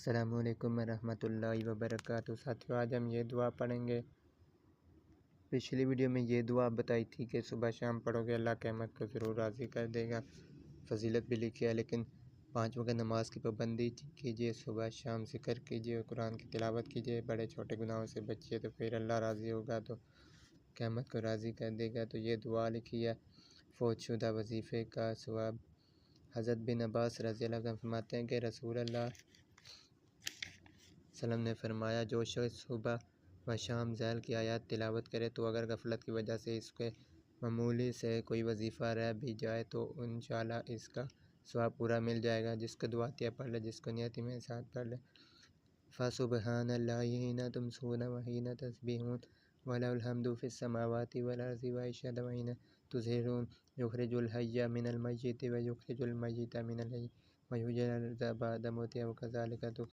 السلام علیکم ورحمۃ اللہ وبرکاتہ۔ ساتھیو، آج ہم یہ دعا پڑھیں گے۔ پچھلی ویڈیو میں یہ دعا بتائی تھی کہ صبح شام پڑھو گے اللہ قیامت کو ضرور راضی کر دے گا۔ فضیلت بھی لکھی ہے، لیکن 5 وقت نماز کی پابندی کیجیے، صبح شام ذکر کیجیے، قرآن کی تلاوت کیجیے، بڑے چھوٹے گناہوں سے بچیے، تو پھر اللہ راضی ہوگا، تو قیامت کو راضی کر دے گا۔ تو یہ دعا لکھی ہے۔ فوت شدہ وظیفے کا ثواب۔ حضرت بن عباس رضی اللہ عنہ فرماتے ہیں کہ رسول اللہ وسلم نے فرمایا، جو شخص صبح و شام ذیل کی آیات تلاوت کرے تو اگر غفلت کی وجہ سے اس کے معمولی سے کوئی وظیفہ رہ بھی جائے تو انشاءاللہ اس کا ثواب پورا مل جائے گا۔ جس کو دعاتیہ پڑھ لے، جس کو نیتی میں ساتھ پڑھ لے۔ فَسُبْحَانَ اللَّهِ حِینَ تُمْسُونَ وَحِینَ تُصْبِحُونَ وَلَهُ الْحَمْدُ فِی السَّمَاوَاتِ وَالْأَرْضِ وَأَشْهَدُ وَحِینَ تُظْہِرُونَ یُخْرِجُ الْحَیَّ مِنَ الْمَیِّتِ وَیُخْرِجُ الْمَیِّتَ مِنَ الْحَیِّ وَیُحْیِی الْأَرْضَ بَعْدَ مَوْتِہَا وَکَذَالِکَ